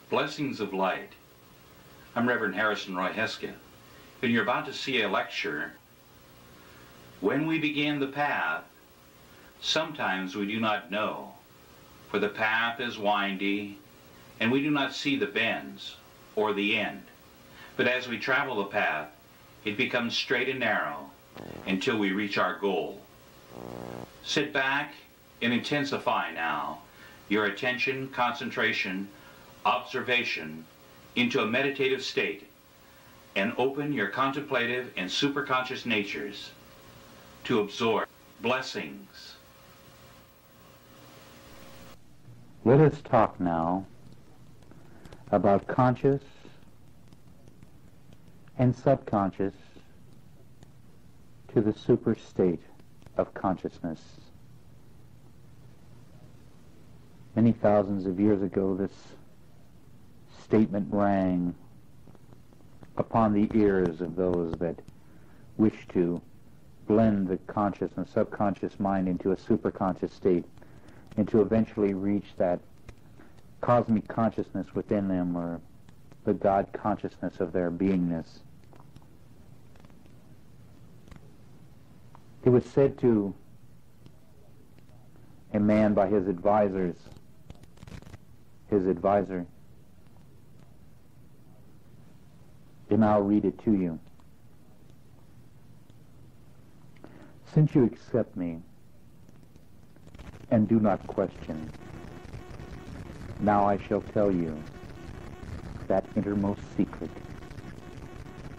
Blessings of Light. I'm Reverend Harrison Roy Heske, and you're about to see a lecture. When we begin the path, sometimes we do not know, for the path is windy, and we do not see the bends or the end. But as we travel the path, it becomes straight and narrow until we reach our goal. Sit back and intensify now your attention, concentration, observation into a meditative state, and open your contemplative and superconscious natures to absorb blessings. Let us talk now about conscious and subconscious to the super state of consciousness. Many thousands of years ago, this statement rang upon the ears of those that wish to blend the conscious and subconscious mind into a superconscious state and to eventually reach that cosmic consciousness within them, or the God consciousness of their beingness. It was said to a man by his advisor, and I'll read it to you. Since you accept me and do not question, now I shall tell you that innermost secret,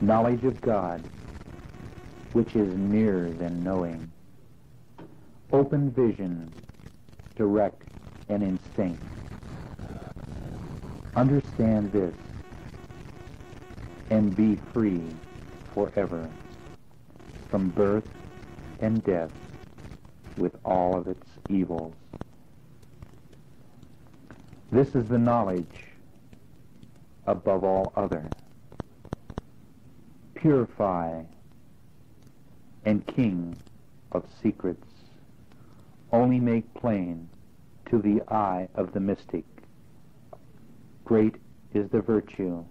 knowledge of God, which is nearer than knowing, open vision, direct and instinct. Understand this, and be free forever from birth and death with all of its evils. This is the knowledge above all other. Purify and king of secrets, only make plain to the eye of the mystic. Great is the virtue,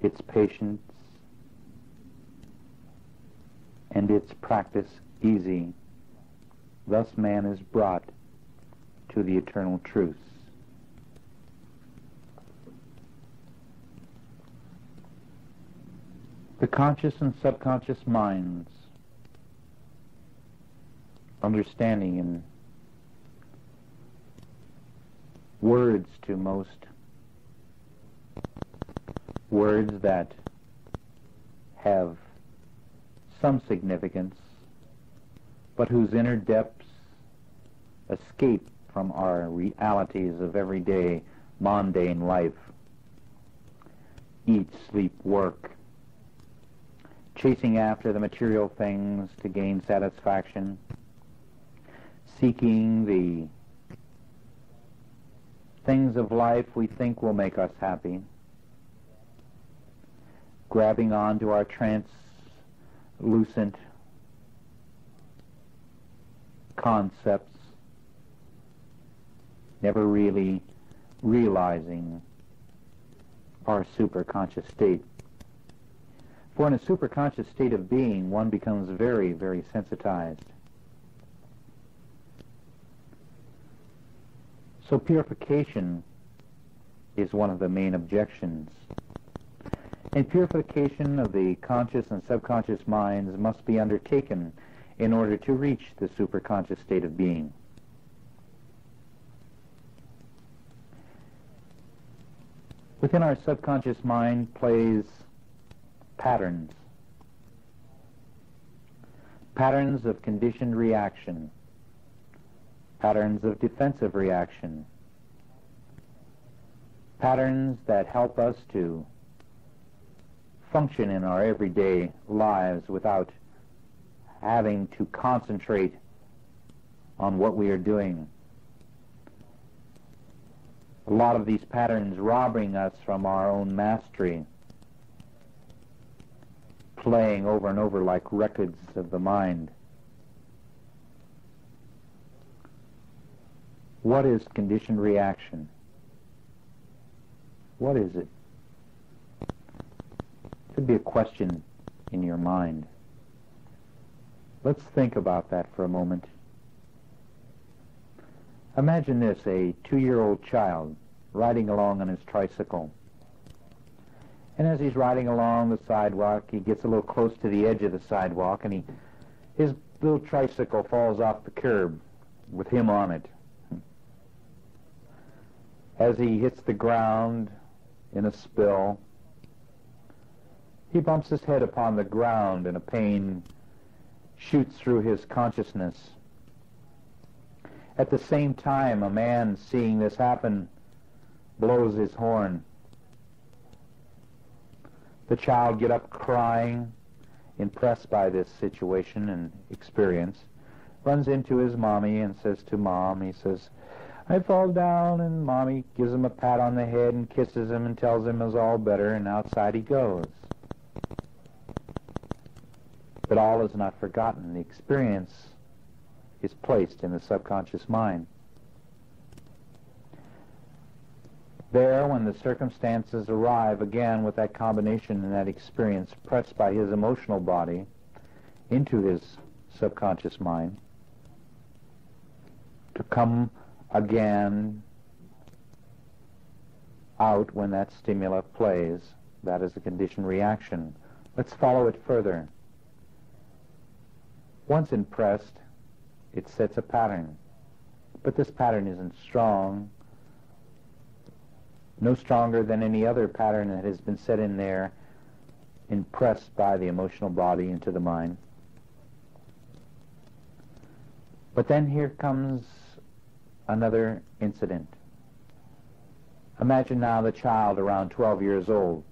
its patience, and its practice easy. Thus man is brought to the eternal truths. The conscious and subconscious minds, understanding in words to most, words that have some significance, but whose inner depths escape from our realities of everyday mundane life. Eat, sleep, work, chasing after the material things to gain satisfaction, seeking the things of life we think will make us happy, grabbing onto our translucent concepts, never really realizing our superconscious state. For in a superconscious state of being, one becomes very, very sensitized. So purification is one of the main objections. And purification of the conscious and subconscious minds must be undertaken in order to reach the superconscious state of being. Within our subconscious mind plays patterns. Patterns of conditioned reaction. Patterns of defensive reaction. patterns that help us to function in our everyday lives without having to concentrate on what we are doing. A lot of these patterns robbing us from our own mastery, playing over and over like records of the mind. What is conditioned reaction? What is it? Could be a question in your mind. Let's think about that for a moment. Imagine this, a 2-year-old child riding along on his tricycle. And as he's riding along the sidewalk, he gets a little close to the edge of the sidewalk, and his little tricycle falls off the curb with him on it. As he hits the ground in a spill, he bumps his head upon the ground, and a pain shoots through his consciousness. At the same time, a man, seeing this happen, blows his horn. The child gets up crying, impressed by this situation and experience, runs into his mommy and says to Mom, he says, "I fall down," and Mommy gives him a pat on the head and kisses him and tells him it's all better, and outside he goes. But all is not forgotten. The experience is placed in the subconscious mind. There, when the circumstances arrive again with that combination and that experience pressed by his emotional body into his subconscious mind, to come again out when that stimulus plays, that is a conditioned reaction. Let's follow it further. Once impressed, it sets a pattern. But this pattern isn't strong, no stronger than any other pattern that has been set in there, impressed by the emotional body into the mind. But then here comes another incident. Imagine now the child around 12 years old.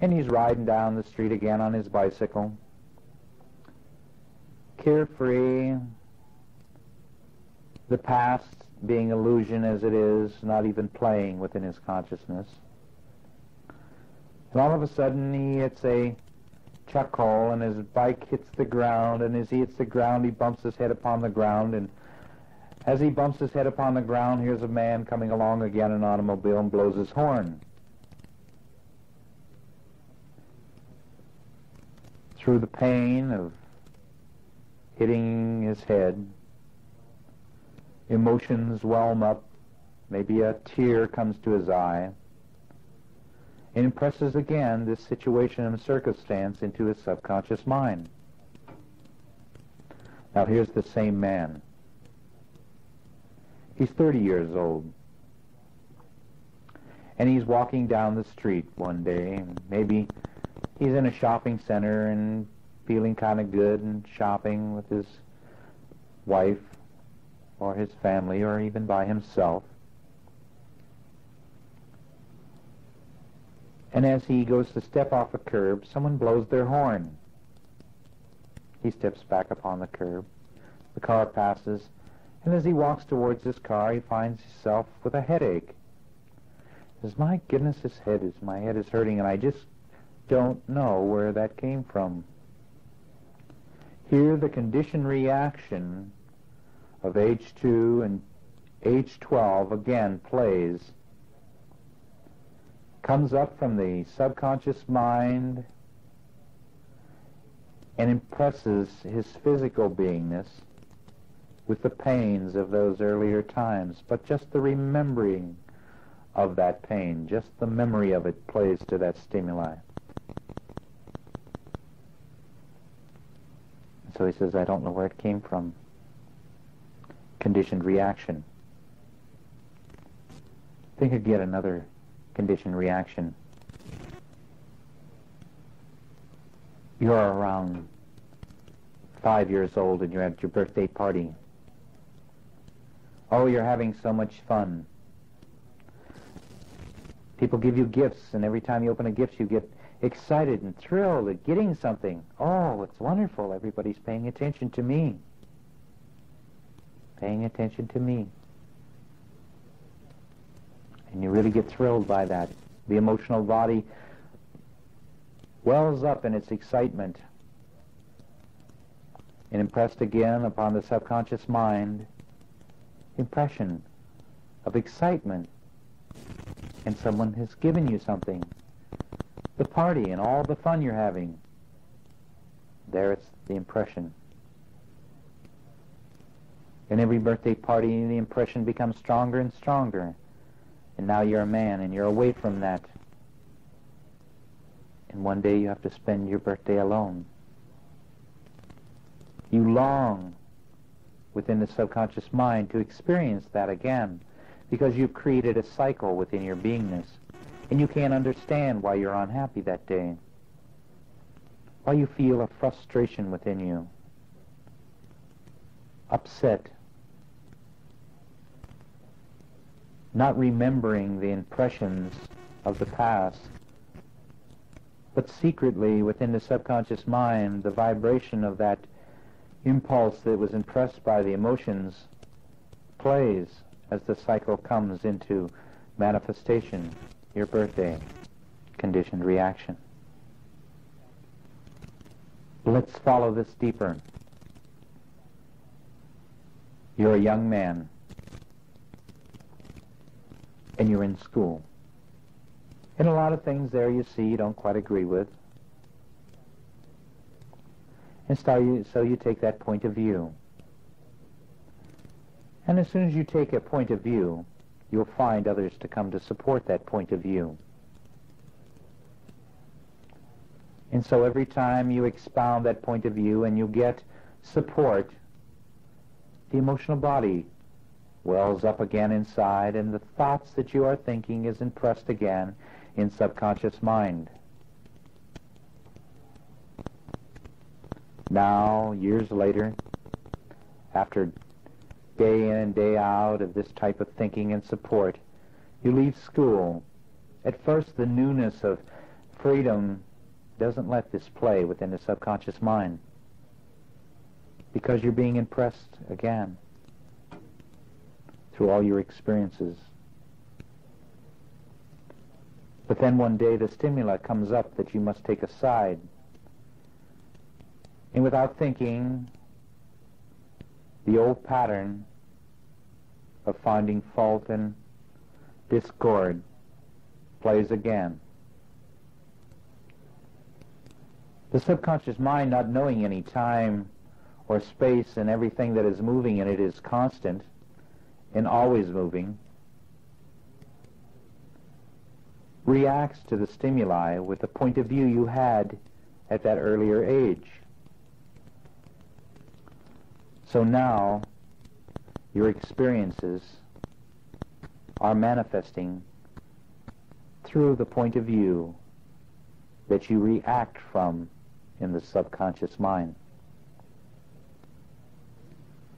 And he's riding down the street again on his bicycle, carefree, the past being illusion as it is, not even playing within his consciousness. And all of a sudden he hits a chuck hole, and his bike hits the ground, and as he hits the ground he bumps his head upon the ground, and as he bumps his head upon the ground, here's a man coming along again in an automobile and blows his horn. Through the pain of hitting his head, emotions whelm up, maybe a tear comes to his eye, and impresses again this situation and circumstance into his subconscious mind. Now here's the same man. He's 30 years old, and he's walking down the street one day, and maybe he's in a shopping center and feeling kind of good and shopping with his wife or his family or even by himself. And as he goes to step off a curb, someone blows their horn. He steps back upon the curb. The car passes, and as he walks towards his car, he finds himself with a headache. He says, "My goodness, my head is hurting, and I just don't know where that came from." Here the conditioned reaction of age 2 and age 12 again plays, comes up from the subconscious mind and impresses his physical beingness with the pains of those earlier times. But just the remembering of that pain, just the memory of it plays to that stimuli. So he says, "I don't know where it came from." Conditioned reaction. Think again, another conditioned reaction. You're around 5 years old and you're at your birthday party. Oh, you're having so much fun. People give you gifts, and every time you open a gift, you get excited and thrilled at getting something. Oh, it's wonderful. Everybody's paying attention to me. Paying attention to me. And you really get thrilled by that. The emotional body wells up in its excitement and impressed again upon the subconscious mind impression of excitement, and someone has given you something. The party and all the fun you're having. There it's the impression. In every birthday party, the impression becomes stronger and stronger. And now you're a man, and you're away from that. And one day you have to spend your birthday alone. You long within the subconscious mind to experience that again, because you've created a cycle within your beingness, and you can't understand why you're unhappy that day, why you feel a frustration within you, upset, not remembering the impressions of the past, but secretly within the subconscious mind, the vibration of that impulse that was impressed by the emotions plays as the cycle comes into manifestation, your birthday, conditioned reaction. Let's follow this deeper. You're a young man, and you're in school. And a lot of things there you see you don't quite agree with. And so you take that point of view. And as soon as you take a point of view, you'll find others to come to support that point of view. And so every time you expound that point of view and you get support, the emotional body wells up again inside, and the thoughts that you are thinking is impressed again in subconscious mind. Now, years later, after day in and day out of this type of thinking and support, you leave school. At first, the newness of freedom doesn't let this play within the subconscious mind, because you're being impressed again through all your experiences. But then one day the stimuli comes up that you must take aside. And without thinking, the old pattern of finding fault and discord plays again. The subconscious mind, not knowing any time or space, and everything that is moving in it is constant and always moving, reacts to the stimuli with the point of view you had at that earlier age. So now your experiences are manifesting through the point of view that you react from in the subconscious mind.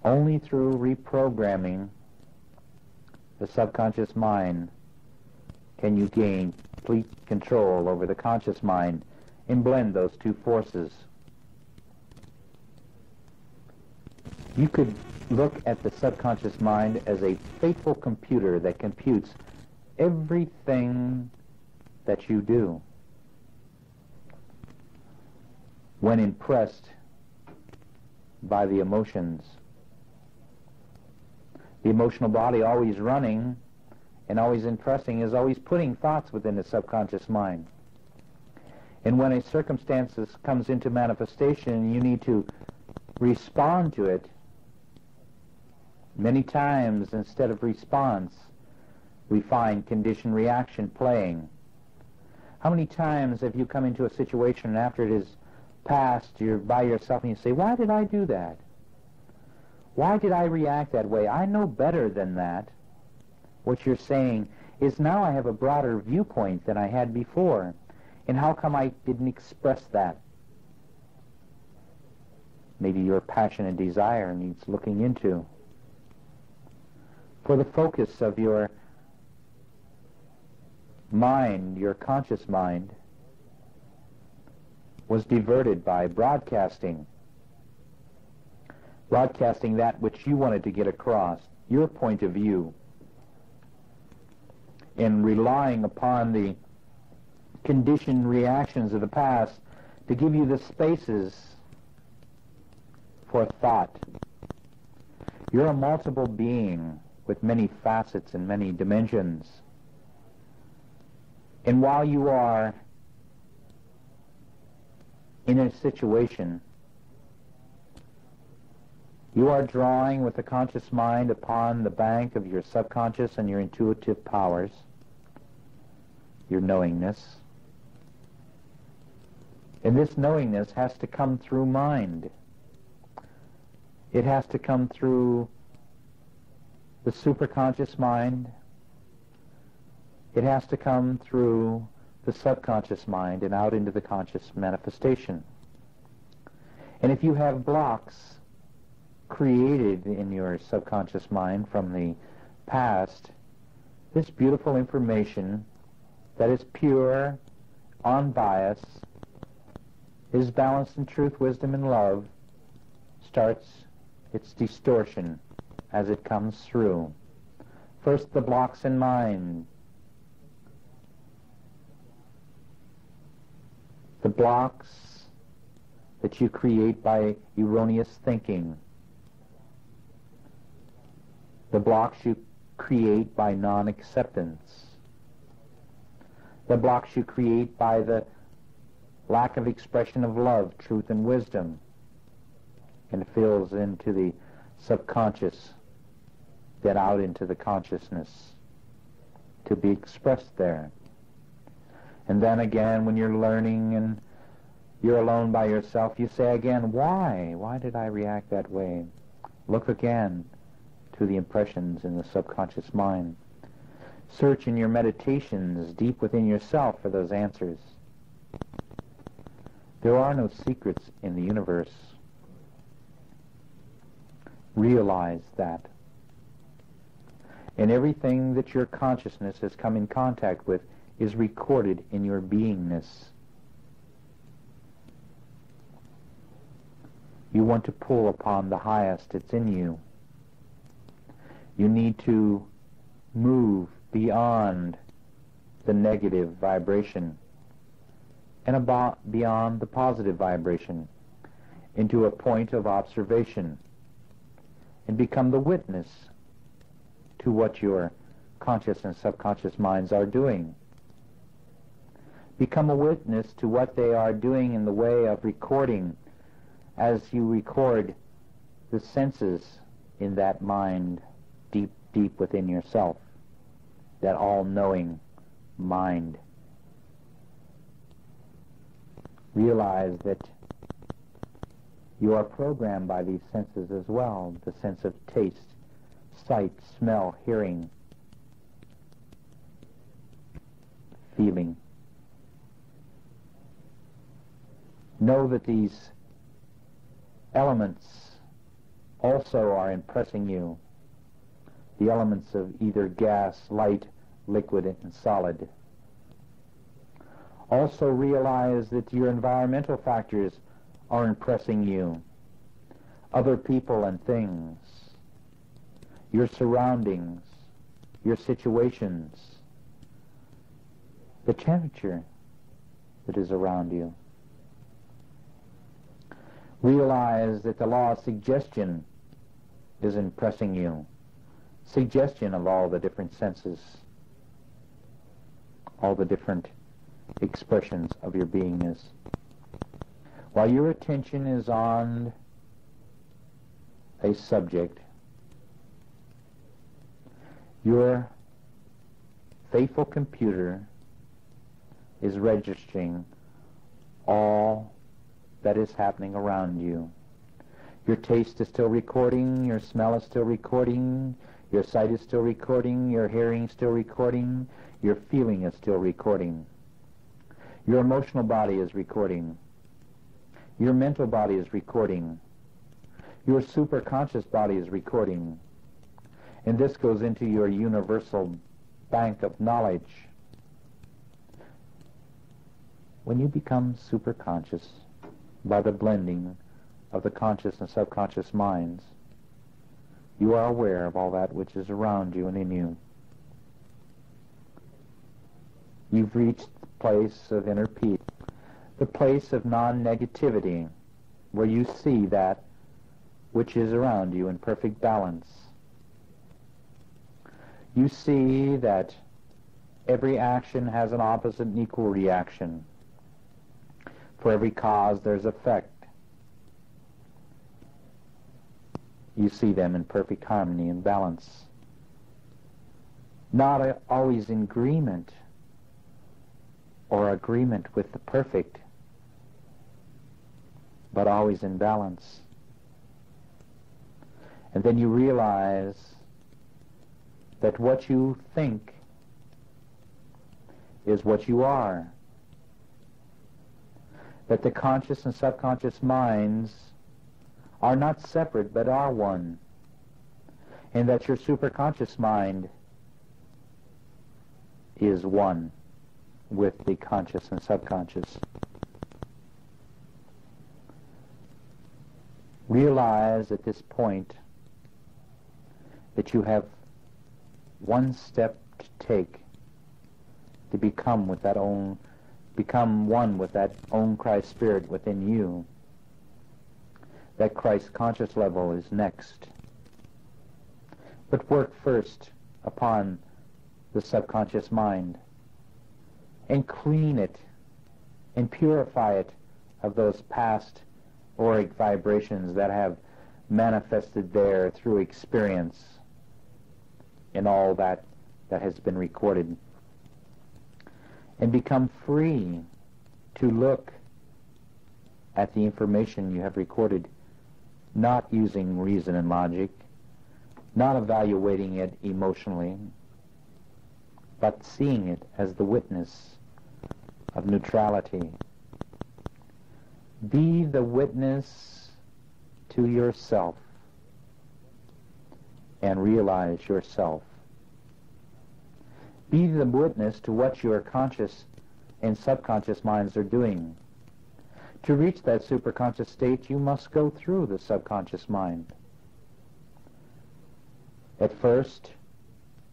Only through reprogramming the subconscious mind can you gain complete control over the conscious mind and blend those two forces. You could look at the subconscious mind as a faithful computer that computes everything that you do. When impressed by the emotions, the emotional body, always running and always impressing, is always putting thoughts within the subconscious mind. And when a circumstance comes into manifestation, you need to respond to it. Many times, instead of response, we find conditioned reaction playing. How many times have you come into a situation and after it is past, you're by yourself and you say, why did I do that? Why did I react that way? I know better than that. What you're saying is, now I have a broader viewpoint than I had before. And how come I didn't express that? Maybe your passion and desire needs looking into. For the focus of your mind, your conscious mind, was diverted by broadcasting that which you wanted to get across, your point of view, and relying upon the conditioned reactions of the past to give you the spaces for thought. You're a multiple being with many facets and many dimensions. And while you are in a situation, you are drawing with the conscious mind upon the bank of your subconscious and your intuitive powers, your knowingness. And this knowingness has to come through mind. It has to come through the superconscious mind. It has to come through the subconscious mind and out into the conscious manifestation. And if you have blocks created in your subconscious mind from the past, this beautiful information that is pure, unbiased, is balanced in truth, wisdom, and love, starts its distortion as it comes through. First, the blocks in mind. The blocks that you create by erroneous thinking. The blocks you create by non-acceptance. The blocks you create by the lack of expression of love, truth, and wisdom, and it fills into the subconscious, then out into the consciousness to be expressed there. And then again, when you're learning and you're alone by yourself, you say again, why? Why did I react that way? Look again to the impressions in the subconscious mind. Search in your meditations deep within yourself for those answers. There are no secrets in the universe. Realize that. And everything that your consciousness has come in contact with is recorded in your beingness. You want to pull upon the highest that's in you. You need to move beyond the negative vibration and beyond the positive vibration into a point of observation and become the witness to what your conscious and subconscious minds are doing. Become a witness to what they are doing in the way of recording as you record the senses in that mind deep, deep within yourself, that all-knowing mind. Realize that you are programmed by these senses as well, the sense of taste, sight, smell, hearing, feeling. Know that these elements also are impressing you, the elements of either gas, light, liquid, and solid. Also realize that your environmental factors are impressing you, other people and things, your surroundings, your situations, the temperature that is around you. Realize that the law of suggestion is impressing you, suggestion of all the different senses, all the different expressions of your beingness. While your attention is on a subject, your faithful computer is registering all that is happening around you. Your taste is still recording, your smell is still recording, your sight is still recording, your hearing is still recording, your feeling is still recording. Your emotional body is recording. Your mental body is recording. Your superconscious body is recording. And this goes into your universal bank of knowledge, when you become superconscious by the blending of the conscious and subconscious minds, you are aware of all that which is around you and in you. You've reached the place of inner peace, the place of non-negativity, where you see that which is around you in perfect balance. You see that every action has an opposite and equal reaction. For every cause there's effect. You see them in perfect harmony and balance. Not always in agreement or agreement with the perfect, but always in balance. And then you realize that what you think is what you are. That the conscious and subconscious minds are not separate but are one. And that your superconscious mind is one with the conscious and subconscious. Realize at this point that you have one step to take to become one with that own Christ spirit within you. That Christ conscious level is next. But work first upon the subconscious mind and clean it and purify it of those past auric vibrations that have manifested there through experience in all that has been recorded. And become free to look at the information you have recorded, not using reason and logic, not evaluating it emotionally, but seeing it as the witness of neutrality. Be the witness to yourself and realize yourself. Be the witness to what your conscious and subconscious minds are doing. To reach that superconscious state, you must go through the subconscious mind. At first,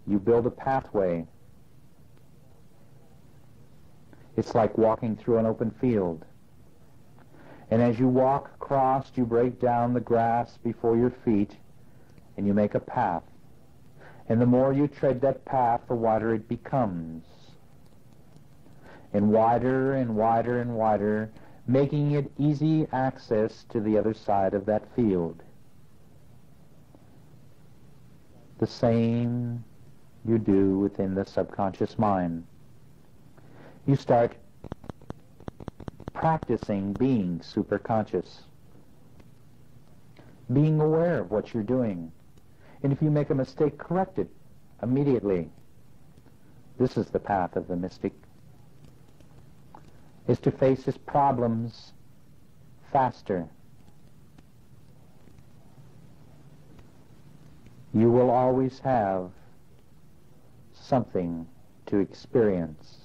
you build a pathway. It's like walking through an open field. And as you walk across, you break down the grass before your feet, and you make a path. And the more you tread that path, the wider it becomes. And wider and wider and wider, making it easy access to the other side of that field. The same you do within the subconscious mind. You start practicing being superconscious, being aware of what you're doing. And if you make a mistake, correct it immediately. This is the path of the mystic, is to face his problems faster. You will always have something to experience.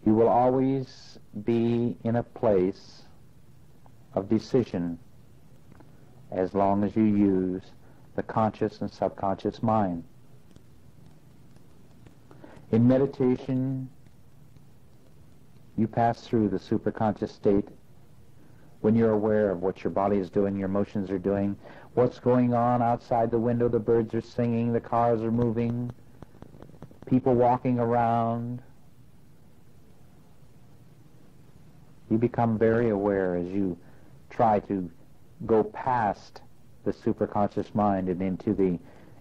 You will always be in a place of decision as long as you use the conscious and subconscious mind. In meditation, you pass through the superconscious state when you're aware of what your body is doing, your emotions are doing, what's going on outside the window. The birds are singing, the cars are moving, people walking around. You become very aware as you try to go past the superconscious mind and into the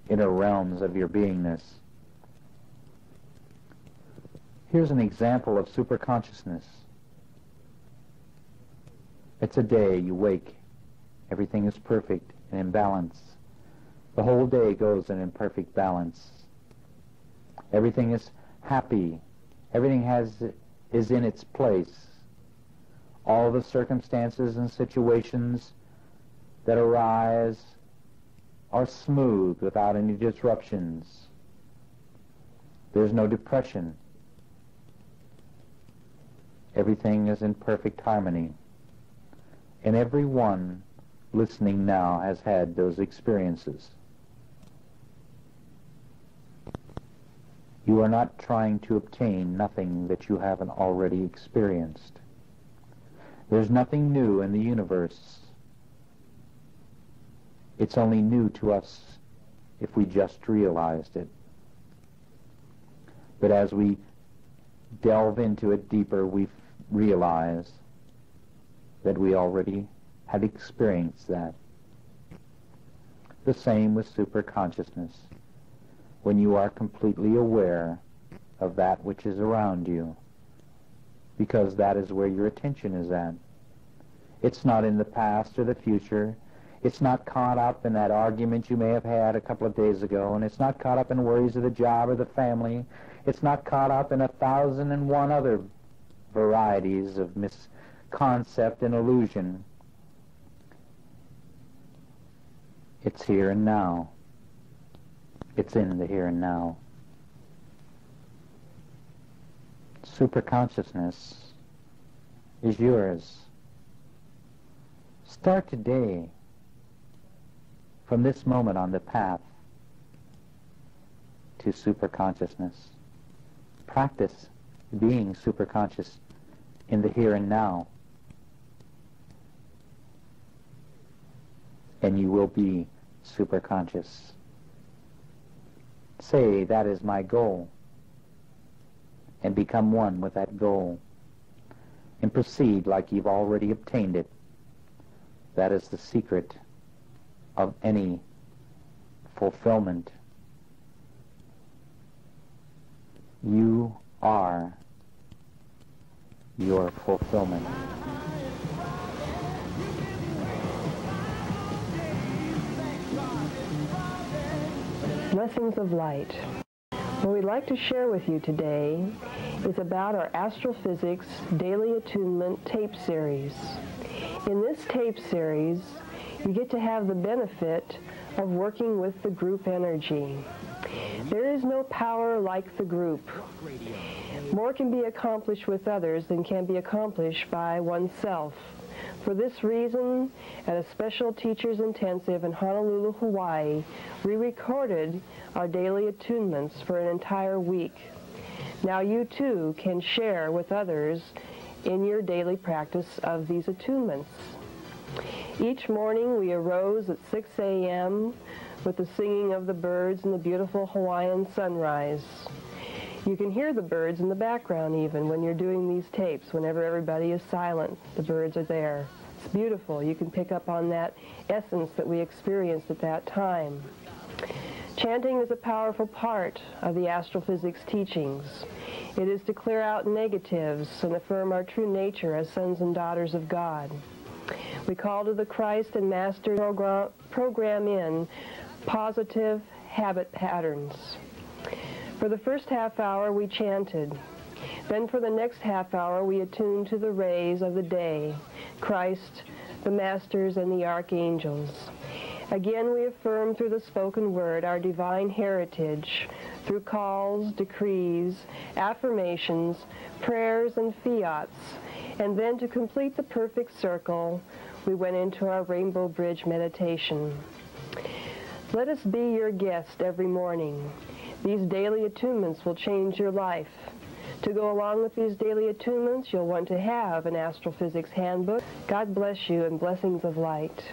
inner realms of your beingness. Here's an example of superconsciousness. It's a day you wake. Everything is perfect and in balance. The whole day goes in perfect balance. Everything is happy. Everything is in its place. All the circumstances and situations that arise are smooth without any disruptions. There's no depression. Everything is in perfect harmony. And everyone listening now has had those experiences. You are not trying to obtain nothing that you haven't already experienced. There's nothing new in the universe. It's only new to us if we just realized it. But as we delve into it deeper, we realize that we already had experienced that. The same with superconsciousness. When you are completely aware of that which is around you, because that is where your attention is at. It's not in the past or the future. It's not caught up in that argument you may have had a couple of days ago, and it's not caught up in worries of the job or the family. It's not caught up in 1,001 other varieties of misconcept and illusion. It's here and now. It's in the here and now. Superconsciousness is yours. Start today, from this moment on the path to superconsciousness. Practice being superconscious in the here and now, and you will be superconscious. Say, that is my goal, and become one with that goal, and proceed like you've already obtained it. That is the secret of any fulfillment. You are your fulfillment. Lessons of Light. What we'd like to share with you today is about our Astrophysics Daily Attunement tape series. In this tape series, you get to have the benefit of working with the group energy. There is no power like the group. More can be accomplished with others than can be accomplished by oneself. For this reason, at a special Teachers Intensive in Honolulu, Hawaii, we recorded our daily attunements for an entire week. Now you too can share with others in your daily practice of these attunements. Each morning we arose at 6 a.m. with the singing of the birds and the beautiful Hawaiian sunrise. You can hear the birds in the background even when you're doing these tapes. Whenever everybody is silent, the birds are there. It's beautiful. You can pick up on that essence that we experienced at that time. Chanting is a powerful part of the astrophysics teachings. It is to clear out negatives and affirm our true nature as sons and daughters of God. We call to the Christ and Master program in positive habit patterns. For the first half hour, we chanted. Then for the next half hour, we attuned to the rays of the day, Christ, the Masters, and the Archangels. Again, we affirmed through the spoken word our divine heritage, through calls, decrees, affirmations, prayers, and fiats. And then to complete the perfect circle, we went into our Rainbow Bridge meditation. Let us be your guest every morning. These daily attunements will change your life. To go along with these daily attunements, you'll want to have an Astrophysics handbook. God bless you and blessings of light.